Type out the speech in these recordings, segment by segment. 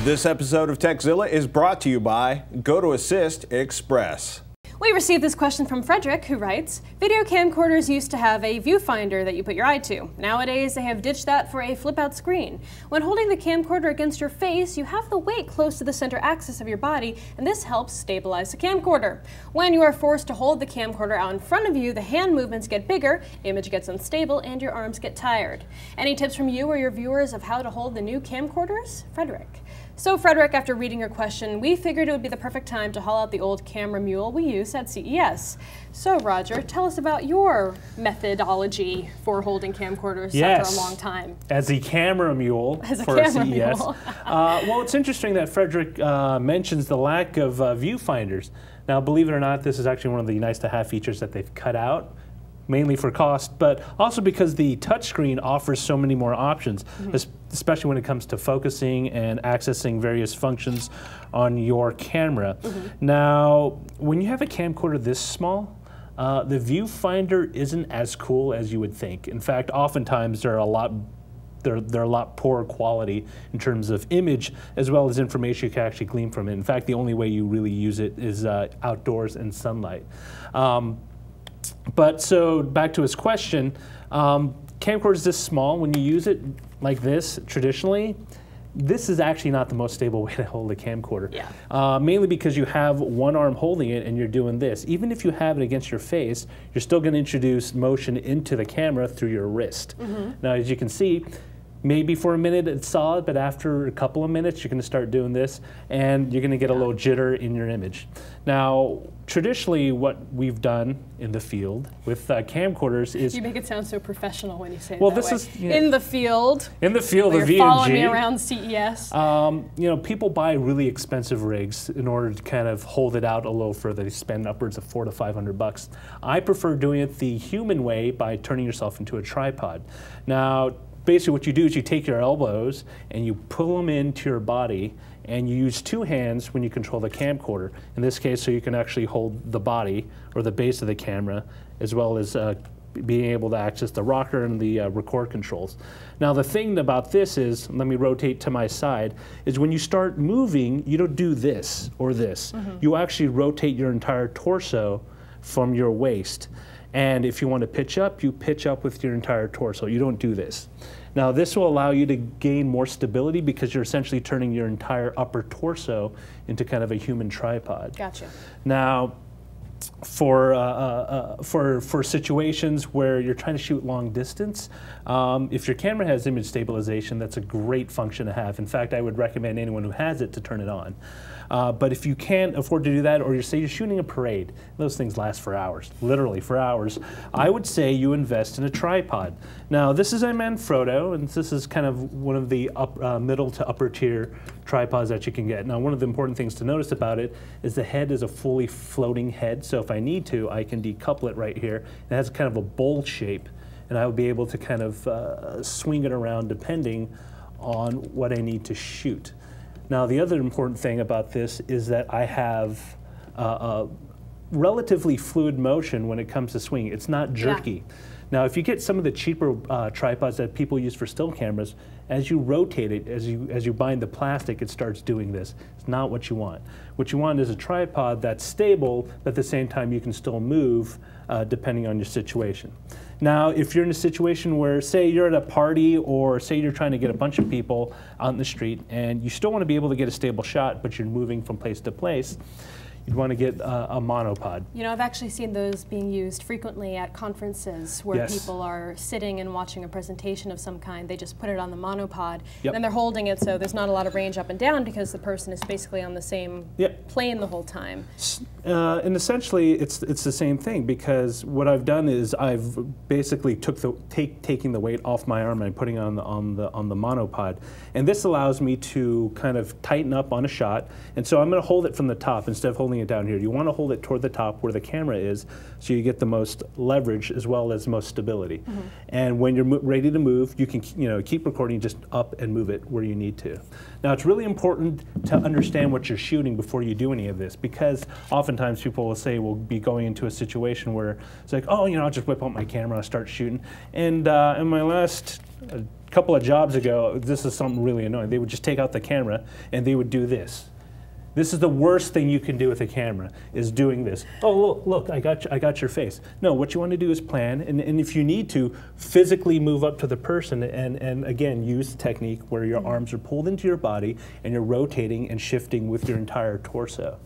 This episode of Tekzilla is brought to you by GoToAssist Express. We received this question from Frederick, who writes, video camcorders used to have a viewfinder that you put your eye to. Nowadays, they have ditched that for a flip-out screen. When holding the camcorder against your face, you have the weight close to the center axis of your body, and this helps stabilize the camcorder. When you are forced to hold the camcorder out in front of you, the hand movements get bigger, image gets unstable, and your arms get tired. Any tips from you or your viewers of how to hold the new camcorders? Frederick. So Frederick, after reading your question, we figured it would be the perfect time to haul out the old camera mule we used at CES. So Roger, tell us about your methodology for holding camcorders after a long time. As a camera mule for CES. Well, it's interesting that Frederick mentions the lack of viewfinders. Now, believe it or not, this is actually one of the nice-to-have features that they've cut out, mainly for cost, but also because the touchscreen offers so many more options, especially when it comes to focusing and accessing various functions on your camera. Now, when you have a camcorder this small, the viewfinder isn't as cool as you would think. In fact, oftentimes they're a lot poorer quality in terms of image as well as information you can actually glean from it. In fact, the only way you really use it is outdoors in sunlight. But so back to his question, camcorders this small, when you use it like this traditionally, this is actually not the most stable way to hold a camcorder. Mainly because you have one arm holding it and you're doing this. Even if you have it against your face, you're still going to introduce motion into the camera through your wrist. Now, as you can see, maybe for a minute it's solid, but after a couple of minutes you're going to start doing this and you're going to get a little jitter in your image. Now, traditionally what we've done in the field with camcorders is... You make it sound so professional when you say it well, that this way. is, you know, in the field. In the field of VNG. Following me around CES. You know, people buy really expensive rigs in order to kind of hold it out a little further. They spend upwards of $400 to $500. I prefer doing it the human way by turning yourself into a tripod. Now, basically what you do is you take your elbows and you pull them into your body and you use two hands when you control the camcorder. In this case, so you can actually hold the body or the base of the camera as well as being able to access the rocker and the record controls. Now the thing about this is, let me rotate to my side, is when you start moving, you don't do this or this. You actually rotate your entire torso from your waist. And if you want to pitch up, you pitch up with your entire torso. You don't do this. Now this will allow you to gain more stability because you're essentially turning your entire upper torso into kind of a human tripod. Gotcha. Now, for situations where you're trying to shoot long distance, if your camera has image stabilization, that's a great function to have. In fact, I would recommend anyone who has it to turn it on. But if you can't afford to do that, or say you're shooting a parade, those things last for hours, literally for hours, I would say you invest in a tripod. Now, this is a Manfrotto, and this is kind of one of the middle to upper tier tripods that you can get. Now, one of the important things to notice about it is the head is a fully floating head, so if I need to, I can decouple it right here. It has kind of a bowl shape, and I will be able to kind of swing it around depending on what I need to shoot. Now, the other important thing about this is that I have a relatively fluid motion when it comes to swinging. It's not jerky. Now, if you get some of the cheaper tripods that people use for still cameras, as you rotate it, as you bind the plastic, it starts doing this. It's not what you want. What you want is a tripod that's stable, but at the same time you can still move depending on your situation. Now, if you're in a situation where, say, you're at a party or say you're trying to get a bunch of people out in the street and you still want to be able to get a stable shot, but you're moving from place to place, you'd want to get a monopod. You know, I've actually seen those being used frequently at conferences where people are sitting and watching a presentation of some kind. They just put it on the monopod, and they're holding it so there's not a lot of range up and down because the person is basically on the same plane the whole time. And essentially, it's the same thing, because what I've done is I've basically taking the weight off my arm and putting it on the monopod, and this allows me to kind of tighten up on a shot. And so I'm going to hold it from the top instead of holding it down here. You want to hold it toward the top where the camera is, so you get the most leverage as well as most stability. And when you're ready to move, you can keep recording, just up and move it where you need to. Now, it's really important to understand what you're shooting before you do any of this, because oftentimes oftentimes people will say we'll be going into a situation where it's like, oh, I'll just whip out my camera and start shooting. And in my last couple of jobs ago, this is something really annoying. They would just take out the camera and they would do this. This is the worst thing you can do with a camera, is doing this. Oh, look, I got your face. No, what you want to do is plan, and if you need to, physically move up to the person and again, use the technique where your arms are pulled into your body and you're rotating and shifting with your entire torso.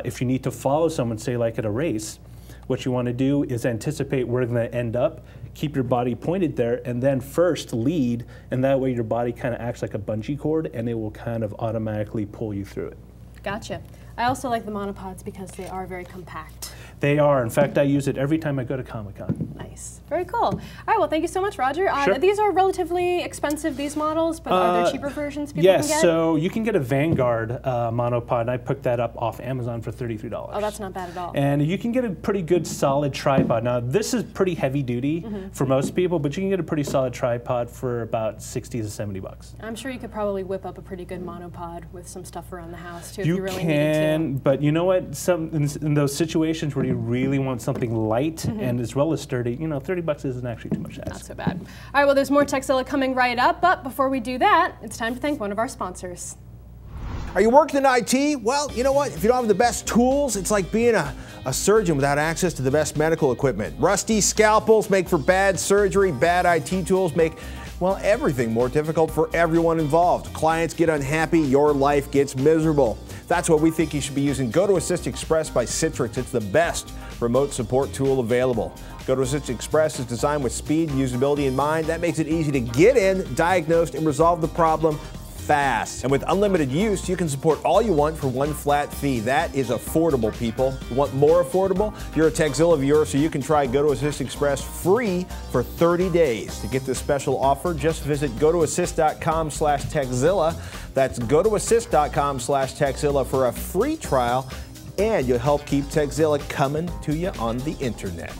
If you need to follow someone, say like at a race, what you want to do is anticipate where they're going to end up, keep your body pointed there, and then first lead, and that way your body kind of acts like a bungee cord and it will kind of automatically pull you through it. Gotcha. I also like the monopods because they are very compact. They are. In fact, I use it every time I go to Comic-Con. Nice. Very cool. All right, well, thank you so much, Roger. Sure. These are relatively expensive, these models, but are there cheaper versions people yes, can get? Yes, so you can get a Vanguard monopod, and I picked that up off Amazon for $33. Oh, that's not bad at all. And you can get a pretty good solid tripod. Now, this is pretty heavy duty for most people, but you can get a pretty solid tripod for about 60 to 70 bucks. I'm sure you could probably whip up a pretty good monopod with some stuff around the house, too, if you you really can, needed to. But you know what? In those situations where you really want something light and as well as sturdy, 30 bucks isn't actually too much to ask. Not so bad. All right, well, there's more Tekzilla coming right up, but before we do that, it's time to thank one of our sponsors. Are you working in IT? Well, you know what? If you don't have the best tools, it's like being a surgeon without access to the best medical equipment. Rusty scalpels make for bad surgery. Bad IT tools make, well, everything more difficult for everyone involved. Clients get unhappy. Your life gets miserable. That's why we think you should be using GoToAssist Express by Citrix. It's the best remote support tool available. GoToAssist Express is designed with speed and usability in mind. That makes it easy to get in, diagnose, and resolve the problem fast. And with unlimited use, you can support all you want for one flat fee. That is affordable, people. You want more affordable? You're a Tekzilla viewer, so you can try GoToAssist Express free for 30 days. To get this special offer, just visit gotoassist.com/Tekzilla. That's gotoassist.com/Tekzilla for a free trial, and you'll help keep Tekzilla coming to you on the internet.